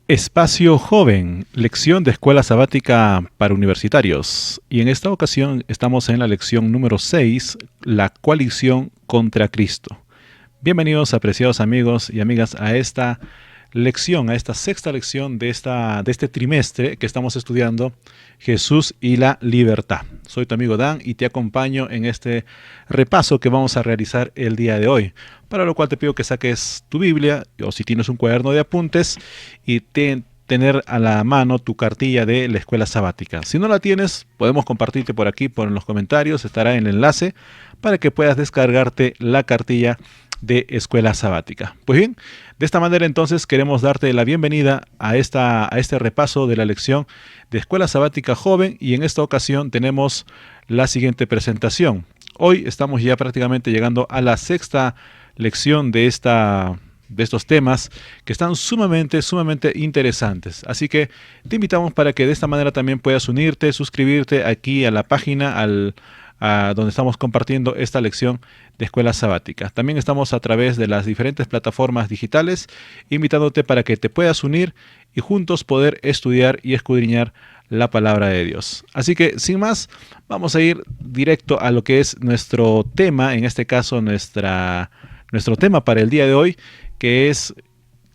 Espacio Joven, lección de escuela sabática para universitarios. Y en esta ocasión estamos en la lección número 6, la coalición contra Cristo. Bienvenidos, apreciados amigos y amigas, a esta lección, a esta sexta lección de este trimestre que estamos estudiando, Jesús y la libertad. Soy tu amigo Dan y te acompaño en este repaso que vamos a realizar el día de hoy, para lo cual te pido que saques tu Biblia o si tienes un cuaderno de apuntes y tener a la mano tu cartilla de la escuela sabática. Si no la tienes, podemos compartirte por aquí, por los comentarios, estará en el enlace para que puedas descargarte la cartilla de escuela sabática. Pues bien, de esta manera entonces queremos darte la bienvenida a este repaso de la lección de escuela sabática joven, y en esta ocasión tenemos la siguiente presentación. Hoy estamos ya prácticamente llegando a la sexta lección de estos temas que están sumamente interesantes. Así que te invitamos para que de esta manera también puedas unirte, suscribirte aquí a la página, a donde estamos compartiendo esta lección de escuela sabática. También estamos a través de las diferentes plataformas digitales, invitándote para que te puedas unir y juntos poder estudiar y escudriñar la palabra de Dios. Así que sin más, vamos a ir directo a lo que es nuestro tema, en este caso nuestro tema para el día de hoy, que es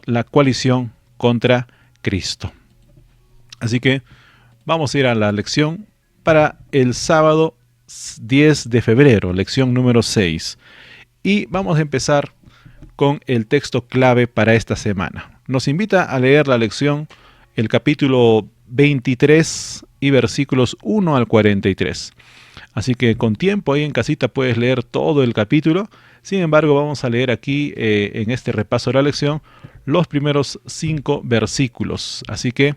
la coalición contra Cristo. Así que vamos a ir a la lección para el sábado 10 de febrero, lección número 6. Y vamos a empezar con el texto clave para esta semana. Nos invita a leer la lección, el capítulo 23 y versículos 1 al 43. Así que con tiempo ahí en casita puedes leer todo el capítulo. Sin embargo, vamos a leer aquí en este repaso de la lección los primeros 5 versículos. Así que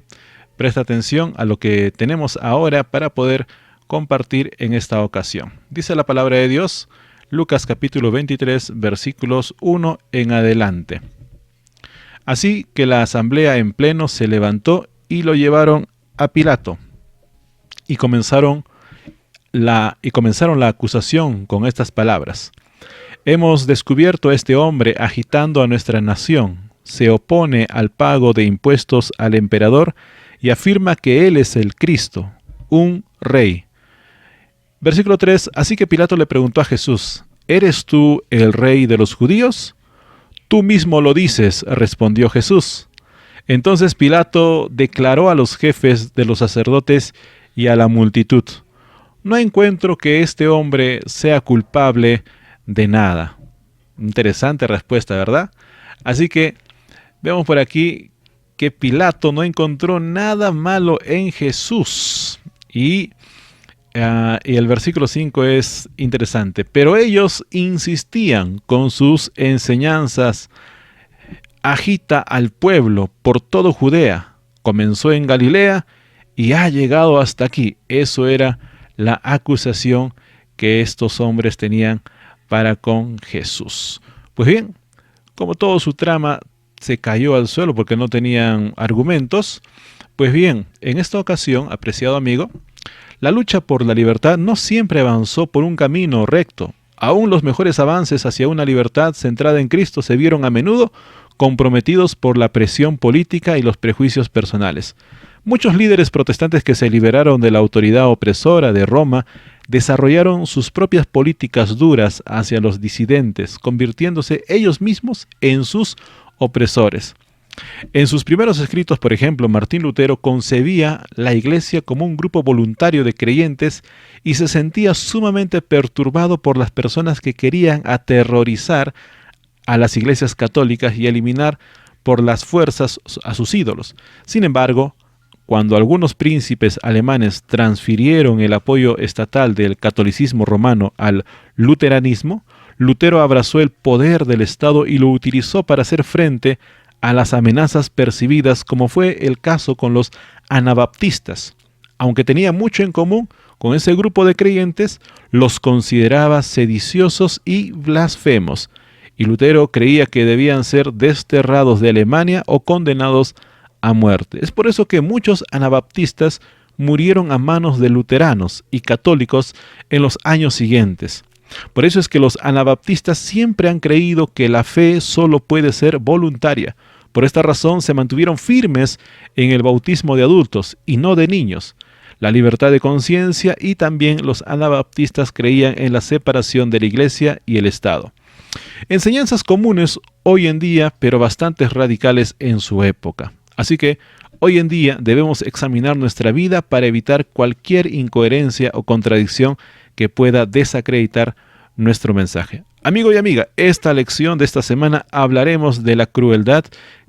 presta atención a lo que tenemos ahora para poder compartir en esta ocasión. Dice la palabra de Dios, Lucas capítulo 23, versículos 1 en adelante. Así que la asamblea en pleno se levantó y lo llevaron a Pilato. Y comenzaron la acusación con estas palabras: hemos descubierto a este hombre agitando a nuestra nación. Se opone al pago de impuestos al emperador y afirma que él es el Cristo, un rey. Versículo 3. Así que Pilato le preguntó a Jesús: ¿eres tú el rey de los judíos? Tú mismo lo dices, respondió Jesús. Entonces Pilato declaró a los jefes de los sacerdotes y a la multitud: no encuentro que este hombre sea culpable de nada. Interesante respuesta, ¿verdad? Así que vemos por aquí que Pilato no encontró nada malo en Jesús. Y el versículo 5 es interesante. Pero ellos insistían con sus enseñanzas. Agita al pueblo por todo Judea. Comenzó en Galilea y ha llegado hasta aquí. Eso era la acusación que estos hombres tenían para con Jesús. Pues bien, como todo su trama se cayó al suelo porque no tenían argumentos, pues bien, en esta ocasión, apreciado amigo, la lucha por la libertad no siempre avanzó por un camino recto. Aún los mejores avances hacia una libertad centrada en Cristo se vieron a menudo comprometidos por la presión política y los prejuicios personales. Muchos líderes protestantes que se liberaron de la autoridad opresora de Roma desarrollaron sus propias políticas duras hacia los disidentes, convirtiéndose ellos mismos en sus opresores. En sus primeros escritos, por ejemplo, Martín Lutero concebía la Iglesia como un grupo voluntario de creyentes y se sentía sumamente perturbado por las personas que querían aterrorizar a las iglesias católicas y eliminar por las fuerzas a sus ídolos. Sin embargo, cuando algunos príncipes alemanes transfirieron el apoyo estatal del catolicismo romano al luteranismo, Lutero abrazó el poder del Estado y lo utilizó para hacer frente a las amenazas percibidas, como fue el caso con los anabaptistas. Aunque tenía mucho en común con ese grupo de creyentes, los consideraba sediciosos y blasfemos, y Lutero creía que debían ser desterrados de Alemania o condenados a muerte. Es por eso que muchos anabaptistas murieron a manos de luteranos y católicos en los años siguientes. Por eso es que los anabaptistas siempre han creído que la fe solo puede ser voluntaria, Por esta razón se mantuvieron firmes en el bautismo de adultos y no de niños, la libertad de conciencia, y también los anabaptistas creían en la separación de la Iglesia y el Estado. Enseñanzas comunes hoy en día, pero bastante radicales en su época. Así que hoy en día debemos examinar nuestra vida para evitar cualquier incoherencia o contradicción que pueda desacreditar nuestro mensaje. Amigo y amiga, esta lección de esta semana hablaremos de la crueldad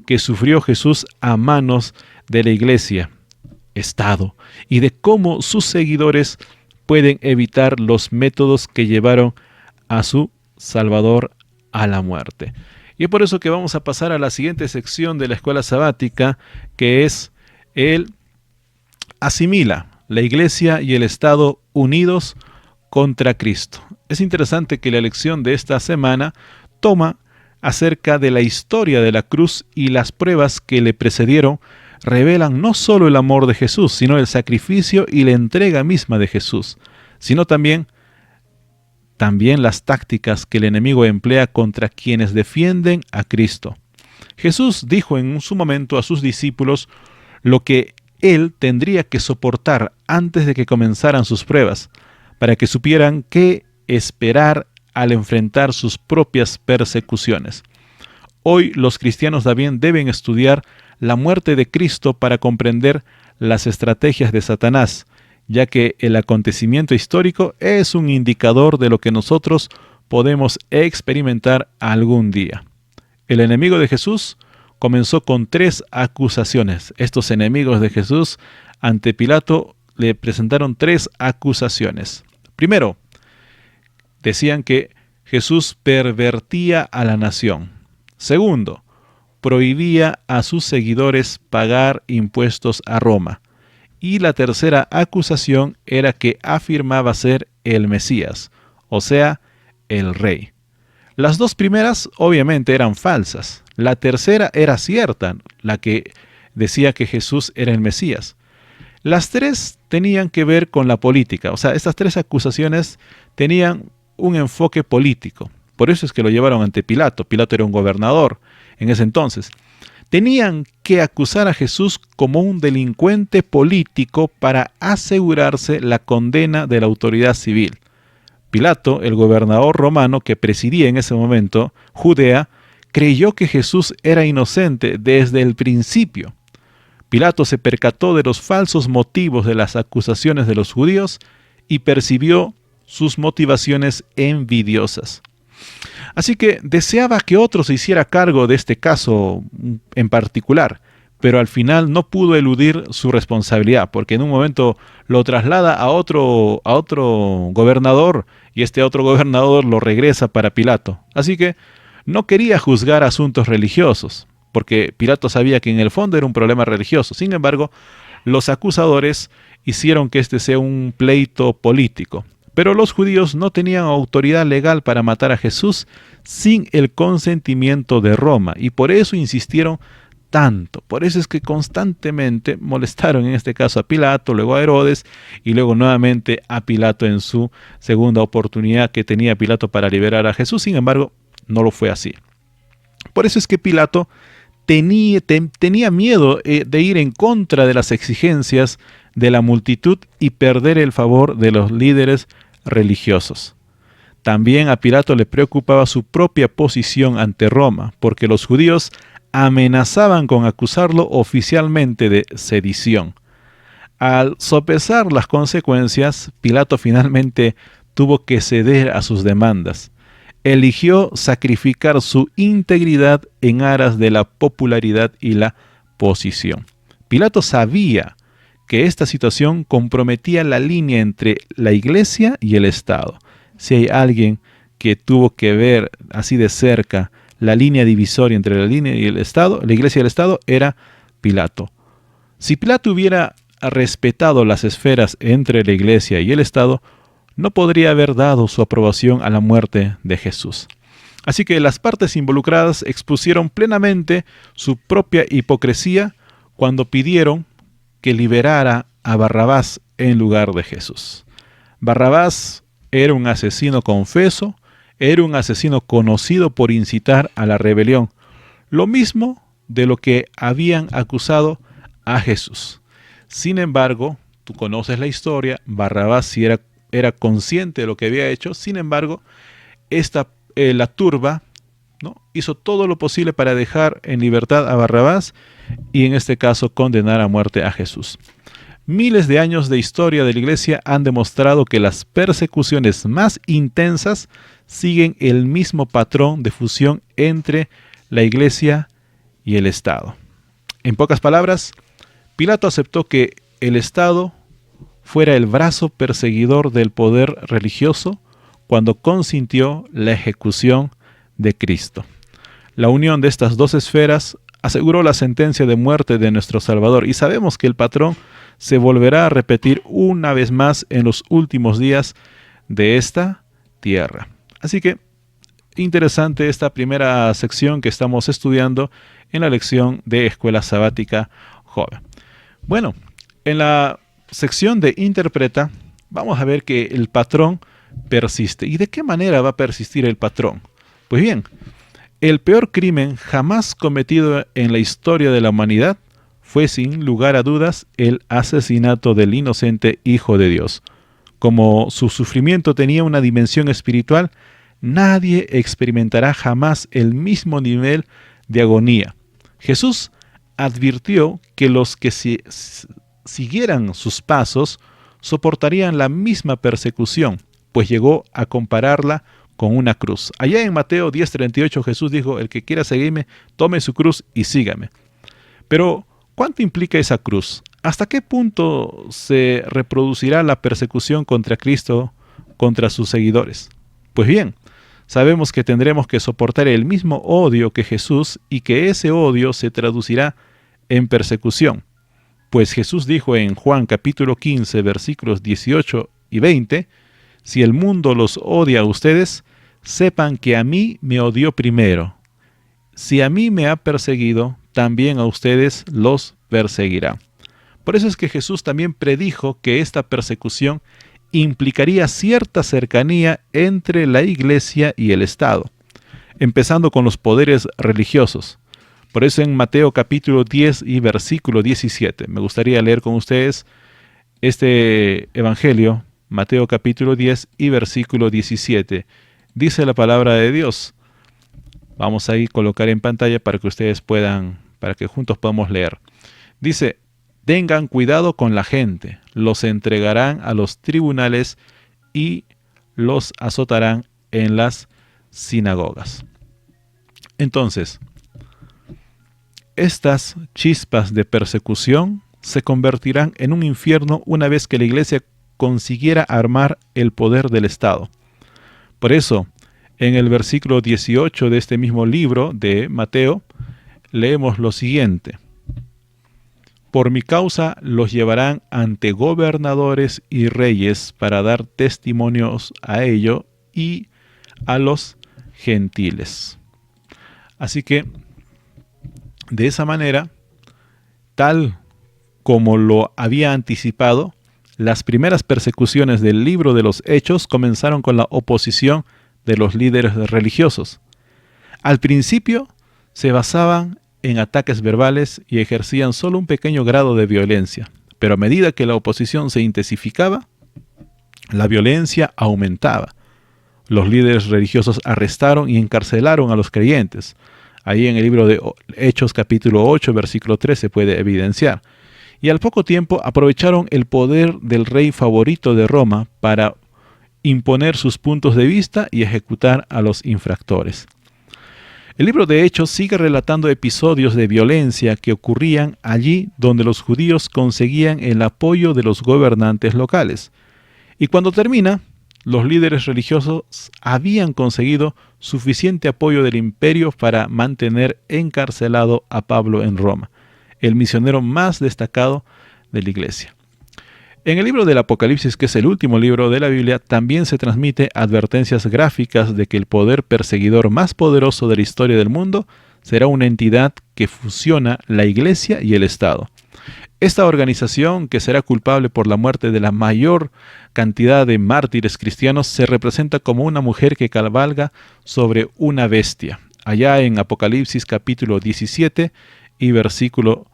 que sufrió Jesús a manos de la Iglesia, Estado, y de cómo sus seguidores pueden evitar los métodos que llevaron a su Salvador a la muerte. Y es por eso que vamos a pasar a la siguiente sección de la escuela sabática, que es el asimila la Iglesia y el Estado unidos contra Cristo. Es interesante que la lección de esta semana toma acerca de la historia de la cruz, y las pruebas que le precedieron revelan no solo el amor de Jesús, sino el sacrificio y la entrega misma de Jesús, sino también las tácticas que el enemigo emplea contra quienes defienden a Cristo. Jesús dijo en su momento a sus discípulos lo que él tendría que soportar antes de que comenzaran sus pruebas, para que supieran qué esperar al enfrentar sus propias persecuciones. Hoy los cristianos también deben estudiar la muerte de Cristo para comprender las estrategias de Satanás, ya que el acontecimiento histórico es un indicador de lo que nosotros podemos experimentar algún día. El enemigo de Jesús comenzó con 3 acusaciones. Estos enemigos de Jesús ante Pilato le presentaron 3 acusaciones. Primero, decían que Jesús pervertía a la nación. Segundo, prohibía a sus seguidores pagar impuestos a Roma. Y la tercera acusación era que afirmaba ser el Mesías, o sea, el Rey. Las 2 primeras obviamente eran falsas. La tercera era cierta, la que decía que Jesús era el Mesías. Las 3 tenían que ver con la política, o sea, estas 3 acusaciones tenían un enfoque político. Por eso es que lo llevaron ante Pilato. Pilato era un gobernador en ese entonces. Tenían que acusar a Jesús como un delincuente político para asegurarse la condena de la autoridad civil. Pilato, el gobernador romano que presidía en ese momento Judea, creyó que Jesús era inocente desde el principio. Pilato se percató de los falsos motivos de las acusaciones de los judíos y percibió sus motivaciones envidiosas. Así que deseaba que otro se hiciera cargo de este caso en particular, pero al final no pudo eludir su responsabilidad, porque en un momento lo traslada a otro gobernador, y este otro gobernador lo regresa para Pilato. Así que no quería juzgar asuntos religiosos, porque Pilato sabía que en el fondo era un problema religioso. Sin embargo, los acusadores hicieron que este sea un pleito político. Pero los judíos no tenían autoridad legal para matar a Jesús sin el consentimiento de Roma, y por eso insistieron tanto. Por eso es que constantemente molestaron en este caso a Pilato, luego a Herodes y luego nuevamente a Pilato en su segunda oportunidad que tenía Pilato para liberar a Jesús. Sin embargo, no lo fue así. Por eso es que Pilato tenía miedo de ir en contra de las exigencias de la multitud y perder el favor de los líderes religiosos. También a Pilato le preocupaba su propia posición ante Roma, porque los judíos amenazaban con acusarlo oficialmente de sedición. Al sopesar las consecuencias, Pilato finalmente tuvo que ceder a sus demandas. Eligió sacrificar su integridad en aras de la popularidad y la posición. Pilato sabía que esta situación comprometía la línea entre la Iglesia y el Estado. Si hay alguien que tuvo que ver así de cerca la línea divisoria entre la línea y el Estado, la Iglesia y el Estado, era Pilato. Si Pilato hubiera respetado las esferas entre la Iglesia y el Estado, no podría haber dado su aprobación a la muerte de Jesús. Así que las partes involucradas expusieron plenamente su propia hipocresía cuando pidieron que liberara a Barrabás en lugar de Jesús. Barrabás era un asesino confeso, era un asesino conocido por incitar a la rebelión. Lo mismo de lo que habían acusado a Jesús. Sin embargo, tú conoces la historia, Barrabás sí era consciente de lo que había hecho. Sin embargo, la turba, ¿no?, hizo todo lo posible para dejar en libertad a Barrabás y en este caso condenar a muerte a Jesús. Miles de años de historia de la Iglesia han demostrado que las persecuciones más intensas siguen el mismo patrón de fusión entre la Iglesia y el Estado. En pocas palabras, Pilato aceptó que el Estado fuera el brazo perseguidor del poder religioso cuando consintió la ejecución de Cristo. La unión de estas dos esferas aseguró la sentencia de muerte de nuestro Salvador, y sabemos que el patrón se volverá a repetir una vez más en los últimos días de esta tierra. Así que interesante esta primera sección que estamos estudiando en la lección de Escuela Sabática Joven. Bueno, en la sección de Interpreta vamos a ver que el patrón persiste. ¿Y de qué manera va a persistir el patrón? Pues bien, el peor crimen jamás cometido en la historia de la humanidad fue sin lugar a dudas el asesinato del inocente Hijo de Dios. Como su sufrimiento tenía una dimensión espiritual, nadie experimentará jamás el mismo nivel de agonía. Jesús advirtió que los que siguieran sus pasos soportarían la misma persecución, pues llegó a compararla con una cruz. Allá en Mateo 10:38 Jesús dijo: el que quiera seguirme, tome su cruz y sígame. Pero, ¿cuánto implica esa cruz? ¿Hasta qué punto se reproducirá la persecución contra Cristo, contra sus seguidores? Pues bien, sabemos que tendremos que soportar el mismo odio que Jesús y que ese odio se traducirá en persecución. Pues Jesús dijo en Juan capítulo 15, versículos 18 y 20, si el mundo los odia a ustedes, sepan que a mí me odió primero. Si a mí me ha perseguido, también a ustedes los perseguirá. Por eso es que Jesús también predijo que esta persecución implicaría cierta cercanía entre la Iglesia y el Estado, empezando con los poderes religiosos. Por eso en Mateo capítulo 10 y versículo 17, me gustaría leer con ustedes este evangelio, Mateo capítulo 10 y versículo 17. Dice la palabra de Dios. Vamos a colocar en pantalla para que ustedes puedan, para que juntos podamos leer. Dice: tengan cuidado con la gente, los entregarán a los tribunales y los azotarán en las sinagogas. Entonces, estas chispas de persecución se convertirán en un infierno una vez que la Iglesia consiguiera armar el poder del Estado. Por eso, en el versículo 18 de este mismo libro de Mateo, leemos lo siguiente: por mi causa los llevarán ante gobernadores y reyes para dar testimonios a ellos y a los gentiles. Así que, de esa manera, tal como lo había anticipado, las primeras persecuciones del libro de los Hechos comenzaron con la oposición de los líderes religiosos. Al principio se basaban en ataques verbales y ejercían solo un pequeño grado de violencia, pero a medida que la oposición se intensificaba, la violencia aumentaba. Los líderes religiosos arrestaron y encarcelaron a los creyentes. Ahí en el libro de Hechos capítulo 8, versículo 3 se puede evidenciar. Y al poco tiempo aprovecharon el poder del rey favorito de Roma para imponer sus puntos de vista y ejecutar a los infractores. El libro de Hechos sigue relatando episodios de violencia que ocurrían allí donde los judíos conseguían el apoyo de los gobernantes locales. Y cuando termina, los líderes religiosos habían conseguido suficiente apoyo del imperio para mantener encarcelado a Pablo en Roma, el misionero más destacado de la Iglesia. En el libro del Apocalipsis, que es el último libro de la Biblia, también se transmite advertencias gráficas de que el poder perseguidor más poderoso de la historia del mundo será una entidad que fusiona la Iglesia y el Estado. Esta organización, que será culpable por la muerte de la mayor cantidad de mártires cristianos, se representa como una mujer que cabalga sobre una bestia. allá en Apocalipsis capítulo 17 y versículo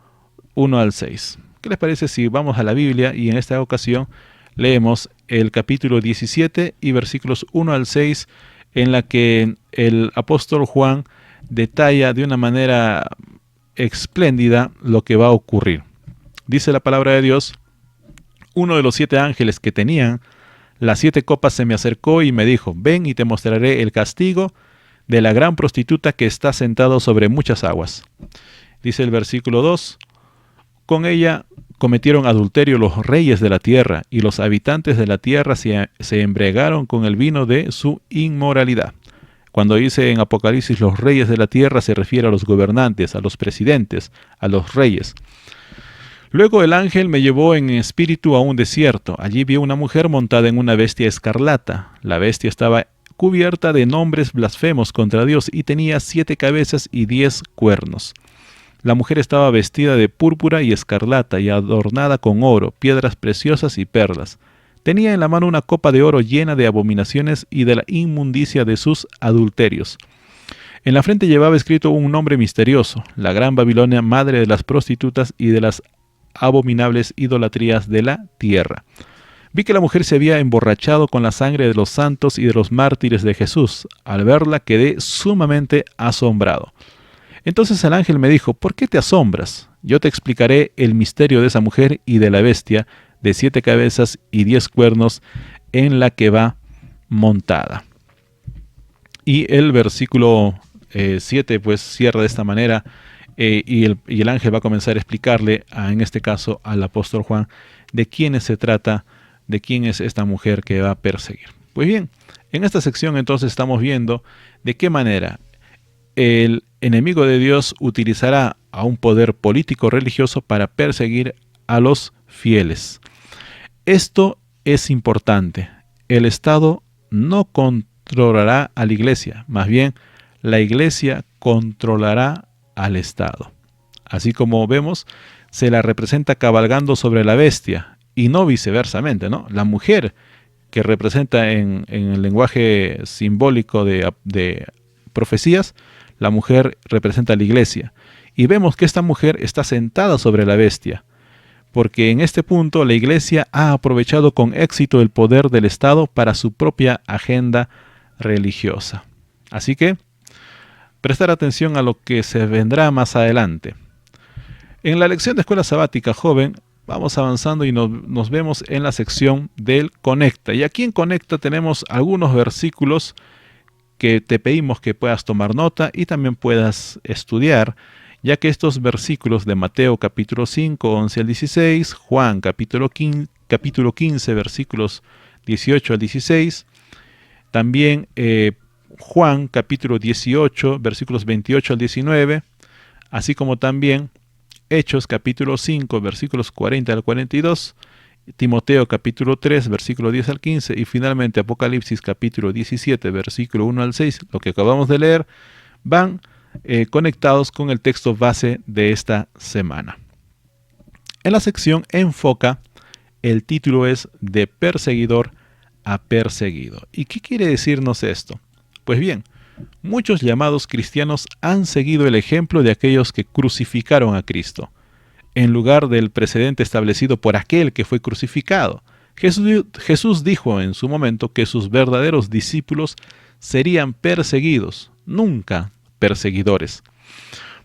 1 al 6. ¿Qué les parece si vamos a la Biblia y en esta ocasión leemos el capítulo 17 y versículos 1 al 6, en la que el apóstol Juan detalla de una manera espléndida lo que va a ocurrir? Dice la palabra de Dios: uno de los 7 ángeles que tenían las 7 copas se me acercó y me dijo: ven y te mostraré el castigo de la gran prostituta que está sentado sobre muchas aguas. Dice el versículo 2: con ella cometieron adulterio los reyes de la tierra, y los habitantes de la tierra se embriagaron con el vino de su inmoralidad. Cuando dice en Apocalipsis los reyes de la tierra, se refiere a los gobernantes, a los presidentes, a los reyes. Luego el ángel me llevó en espíritu a un desierto. Allí vi una mujer montada en una bestia escarlata. La bestia estaba cubierta de nombres blasfemos contra Dios y tenía 7 cabezas y 10 cuernos. La mujer estaba vestida de púrpura y escarlata y adornada con oro, piedras preciosas y perlas. Tenía en la mano una copa de oro llena de abominaciones y de la inmundicia de sus adulterios. En la frente llevaba escrito un nombre misterioso: la Gran Babilonia, madre de las prostitutas y de las abominables idolatrías de la tierra. Vi que la mujer se había emborrachado con la sangre de los santos y de los mártires de Jesús. Al verla quedé sumamente asombrado. Entonces el ángel me dijo: ¿por qué te asombras? Yo te explicaré el misterio de esa mujer y de la bestia de 7 cabezas y 10 cuernos en la que va montada. Y el versículo 7 pues cierra de esta manera, y el ángel va a comenzar a explicarle, en este caso al apóstol Juan, de quién se trata, de quién es esta mujer que va a perseguir. Pues bien, en esta sección entonces estamos viendo de qué manera el enemigo de Dios utilizará a un poder político religioso para perseguir a los fieles. Esto es importante. El Estado no controlará a la iglesia, más bien la iglesia controlará al Estado. Así como vemos, se la representa cabalgando sobre la bestia y no viceversamente, ¿no? La mujer que representa en el lenguaje simbólico de profecías, la mujer representa a la iglesia. Y vemos que esta mujer está sentada sobre la bestia, porque en este punto la iglesia ha aprovechado con éxito el poder del Estado para su propia agenda religiosa. Así que prestar atención a lo que se vendrá más adelante. En la lección de escuela sabática joven vamos avanzando y nos vemos en la sección del Conecta. Y aquí en Conecta tenemos algunos versículos que te pedimos que puedas tomar nota y también puedas estudiar, ya que estos versículos de Mateo capítulo 5, 11 al 16, Juan capítulo 15, versículos 18 al 16, también Juan capítulo 18, versículos 28 al 19, así como también Hechos capítulo 5, versículos 40 al 42, Timoteo capítulo 3, versículo 10 al 15 y finalmente Apocalipsis capítulo 17, versículo 1 al 6, lo que acabamos de leer, van conectados con el texto base de esta semana. En la sección Enfoca, el título es De perseguidor a perseguido. ¿Y qué quiere decirnos esto? Pues bien, muchos llamados cristianos han seguido el ejemplo de aquellos que crucificaron a Cristo, en lugar del precedente establecido por aquel que fue crucificado. Jesús dijo en su momento que sus verdaderos discípulos serían perseguidos, nunca perseguidores.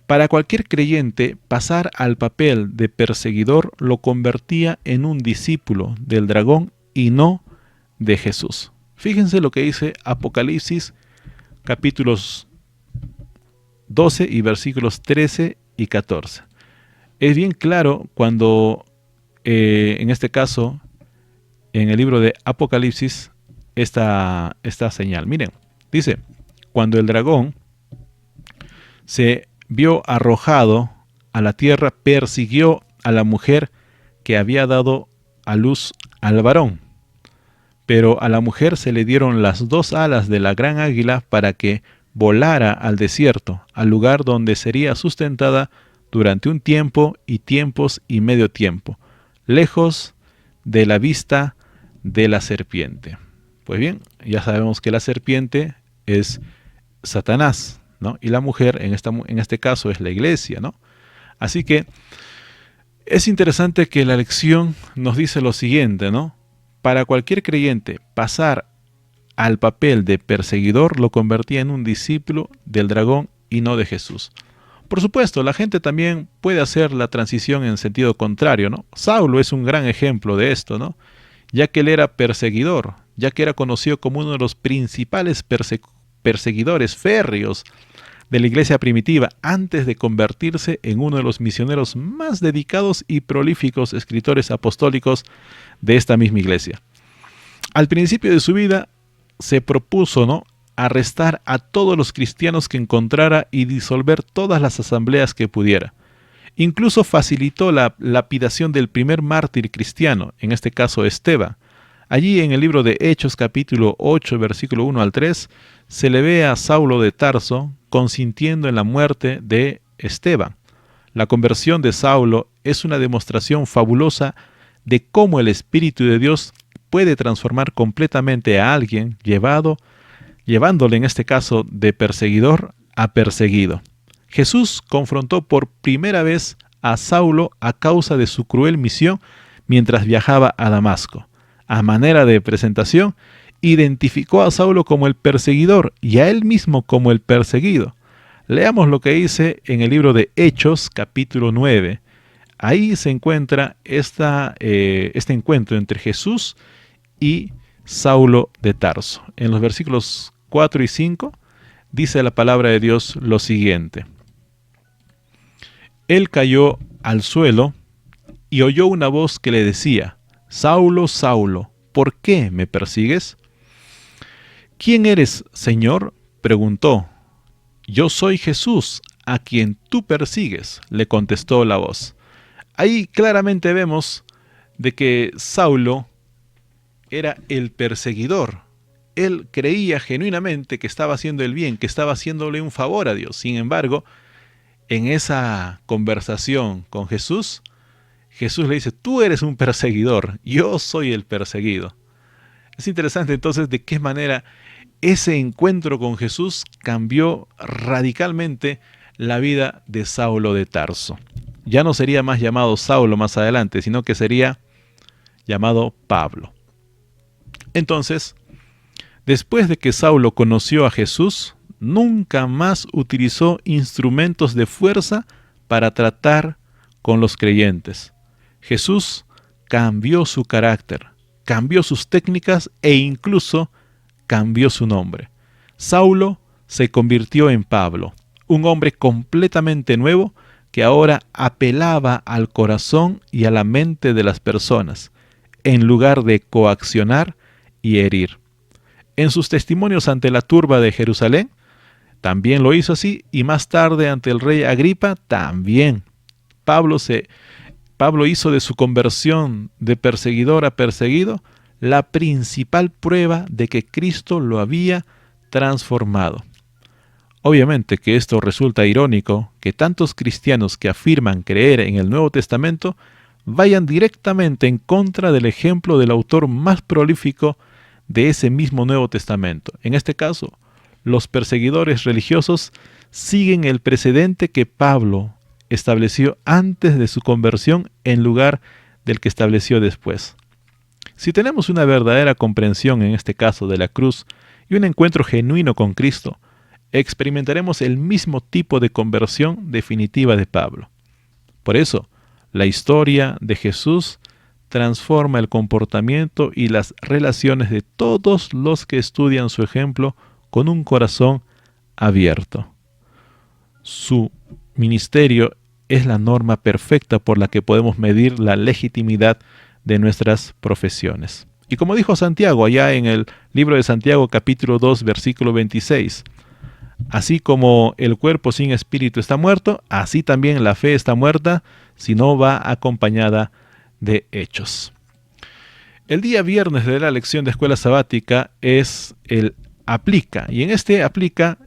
Para cualquier creyente, pasar al papel de perseguidor lo convertía en un discípulo del dragón y no de Jesús. Fíjense lo que dice Apocalipsis capítulos 12 y versículos 13 y 14. Es bien claro cuando, en este caso, en el libro de Apocalipsis, esta señal. Miren, dice: cuando el dragón se vio arrojado a la tierra, persiguió a la mujer que había dado a luz al varón. Pero a la mujer se le dieron las 2 alas de la gran águila para que volara al desierto, al lugar donde sería sustentada durante un tiempo y tiempos y medio tiempo, lejos de la vista de la serpiente. Pues bien, ya sabemos que la serpiente es Satanás, ¿no? Y la mujer en este caso es la iglesia, ¿no? Así que es interesante que la lección nos dice lo siguiente, ¿no? Para cualquier creyente, pasar al papel de perseguidor lo convertía en un discípulo del dragón y no de Jesús. Por supuesto, la gente también puede hacer la transición en sentido contrario, ¿no? Saulo es un gran ejemplo de esto, ¿no? Ya que él era perseguidor, ya que era conocido como uno de los principales perseguidores férreos de la iglesia primitiva, antes de convertirse en uno de los misioneros más dedicados y prolíficos escritores apostólicos de esta misma iglesia. Al principio de su vida se propuso, ¿no?, arrestar a todos los cristianos que encontrara y disolver todas las asambleas que pudiera. Incluso facilitó la lapidación del primer mártir cristiano, en este caso Esteban. Allí en el libro de Hechos capítulo 8, versículo 1 al 3, se le ve a Saulo de Tarso consintiendo en la muerte de Esteban. La conversión de Saulo es una demostración fabulosa de cómo el Espíritu de Dios puede transformar completamente a alguien llevándole en este caso de perseguidor a perseguido. Jesús confrontó por primera vez a Saulo a causa de su cruel misión mientras viajaba a Damasco. A manera de presentación, identificó a Saulo como el perseguidor y a él mismo como el perseguido. Leamos lo que dice en el libro de Hechos, capítulo 9. Ahí se encuentra este encuentro entre Jesús y Saulo de Tarso. En los versículos 4 y 5 dice la palabra de Dios lo siguiente. Él cayó al suelo y oyó una voz que le decía, Saulo, Saulo, ¿por qué me persigues? ¿Quién eres, Señor?, preguntó. Yo soy Jesús, a quien tú persigues, le contestó la voz. Ahí claramente vemos de que Saulo era el perseguidor. Él creía genuinamente que estaba haciendo el bien, que estaba haciéndole un favor a Dios. Sin embargo, en esa conversación con Jesús, Jesús le dice, tú eres un perseguidor, yo soy el perseguido. Es interesante entonces de qué manera ese encuentro con Jesús cambió radicalmente la vida de Saulo de Tarso. Ya no sería más llamado Saulo más adelante, sino que sería llamado Pablo. Entonces, después de que Saulo conoció a Jesús, nunca más utilizó instrumentos de fuerza para tratar con los creyentes. Jesús cambió su carácter, cambió sus técnicas e incluso cambió su nombre. Saulo se convirtió en Pablo, un hombre completamente nuevo que ahora apelaba al corazón y a la mente de las personas, en lugar de coaccionar y herir. En sus testimonios ante la turba de Jerusalén, también lo hizo así, y más tarde ante el rey Agripa, también. Pablo hizo de su conversión de perseguidor a perseguido la principal prueba de que Cristo lo había transformado. Obviamente que esto resulta irónico, que tantos cristianos que afirman creer en el Nuevo Testamento vayan directamente en contra del ejemplo del autor más prolífico de ese mismo Nuevo Testamento. En este caso, los perseguidores religiosos siguen el precedente que Pablo estableció antes de su conversión en lugar del que estableció después. Si tenemos una verdadera comprensión en este caso de la cruz y un encuentro genuino con Cristo, experimentaremos el mismo tipo de conversión definitiva de Pablo. Por eso, la historia de Jesús transforma el comportamiento y las relaciones de todos los que estudian su ejemplo con un corazón abierto. Su ministerio es la norma perfecta por la que podemos medir la legitimidad de nuestras profesiones. Y como dijo Santiago allá en el libro de Santiago capítulo 2 versículo 26, así como el cuerpo sin espíritu está muerto, así también la fe está muerta si no va acompañada de hechos. El día viernes de la lección de escuela sabática es el Aplica, y en este Aplica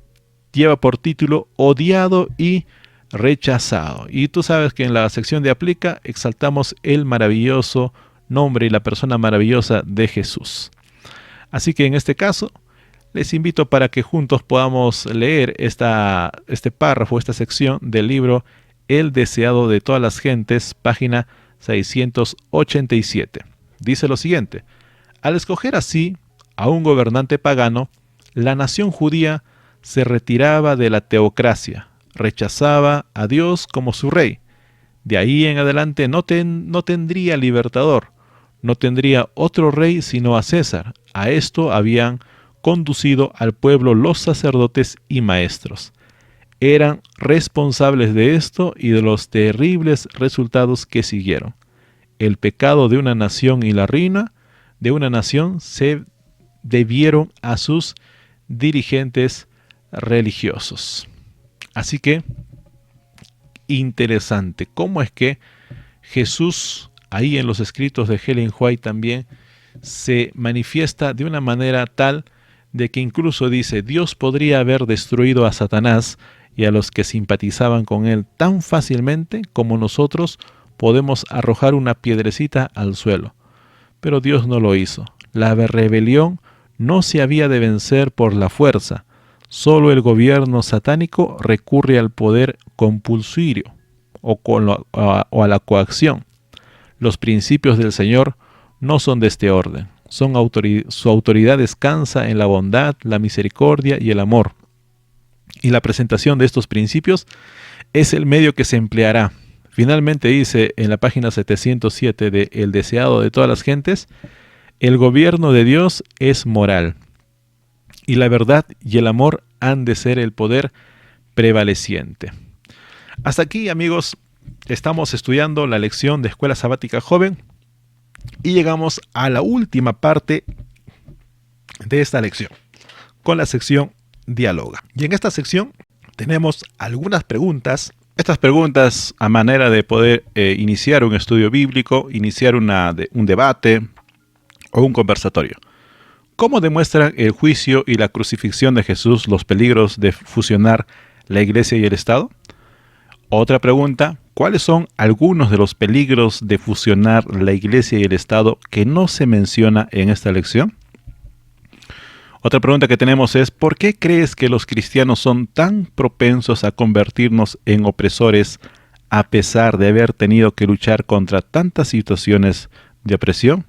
lleva por título Odiado y Rechazado. Y tú sabes que en la sección de Aplica exaltamos el maravilloso nombre y la persona maravillosa de Jesús. Así que en este caso les invito para que juntos podamos leer este párrafo, esta sección del libro El deseado de todas las gentes, página 687. Dice lo siguiente: al escoger así a un gobernante pagano, la nación judía se retiraba de la teocracia, rechazaba a Dios como su rey. De ahí en adelante no tendría libertador, no tendría otro rey sino a César. A esto habían conducido al pueblo los sacerdotes y maestros. Eran responsables de esto y de los terribles resultados que siguieron. El pecado de una nación y la ruina de una nación se debieron a sus dirigentes religiosos. Así que, interesante, cómo es que Jesús, ahí en los escritos de Ellen White también, se manifiesta de una manera tal de que incluso dice: Dios podría haber destruido a Satanás y a los que simpatizaban con él tan fácilmente como nosotros podemos arrojar una piedrecita al suelo. Pero Dios no lo hizo. La rebelión no se había de vencer por la fuerza. Solo el gobierno satánico recurre al poder compulsorio o a la coacción. Los principios del Señor no son de este orden. Su autoridad descansa en la bondad, la misericordia y el amor. Y la presentación de estos principios es el medio que se empleará. Finalmente dice en la página 707 de El deseado de todas las gentes: el gobierno de Dios es moral, y la verdad y el amor han de ser el poder prevaleciente. Hasta aquí, amigos, estamos estudiando la lección de Escuela Sabática Joven y llegamos a la última parte de esta lección, con la sección Dialoga. Y en esta sección tenemos algunas preguntas. Estas preguntas a manera de poder iniciar un estudio bíblico, iniciar un debate o un conversatorio. ¿Cómo demuestran el juicio y la crucifixión de Jesús los peligros de fusionar la Iglesia y el Estado? Otra pregunta: ¿cuáles son algunos de los peligros de fusionar la Iglesia y el Estado que no se menciona en esta lección? Otra pregunta que tenemos es: ¿por qué crees que los cristianos son tan propensos a convertirnos en opresores a pesar de haber tenido que luchar contra tantas situaciones de opresión?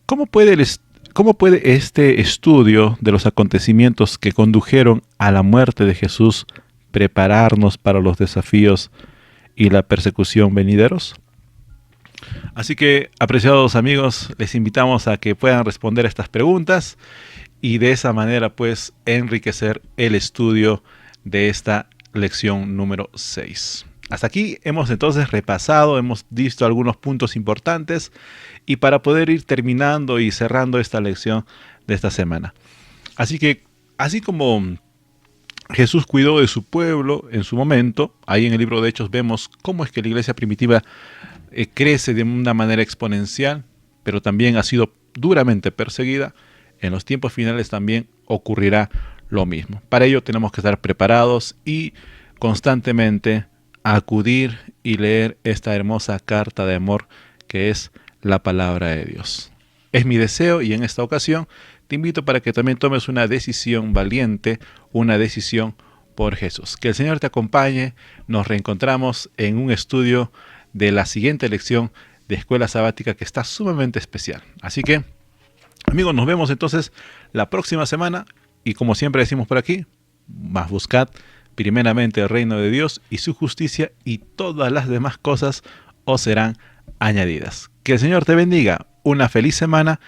¿Cómo puede este estudio de los acontecimientos que condujeron a la muerte de Jesús prepararnos para los desafíos y la persecución venideros? Así que, apreciados amigos, les invitamos a que puedan responder a estas preguntas y de esa manera pues enriquecer el estudio de esta lección número 6. Hasta aquí hemos entonces repasado, hemos visto algunos puntos importantes y para poder ir terminando y cerrando esta lección de esta semana. Así que, así como Jesús cuidó de su pueblo en su momento, ahí en el libro de Hechos vemos cómo es que la iglesia primitiva crece de una manera exponencial, pero también ha sido duramente perseguida. En los tiempos finales también ocurrirá lo mismo. Para ello tenemos que estar preparados y constantemente acudir y leer esta hermosa carta de amor que es la palabra de Dios. Es mi deseo y en esta ocasión te invito para que también tomes una decisión valiente, una decisión por Jesús. Que el Señor te acompañe. Nos reencontramos en un estudio de la siguiente lección de Escuela Sabática que está sumamente especial. Así que, amigos, nos vemos entonces la próxima semana y como siempre decimos por aquí, más buscad primeramente el reino de Dios y su justicia y todas las demás cosas os serán añadidas. Que el Señor te bendiga, una feliz semana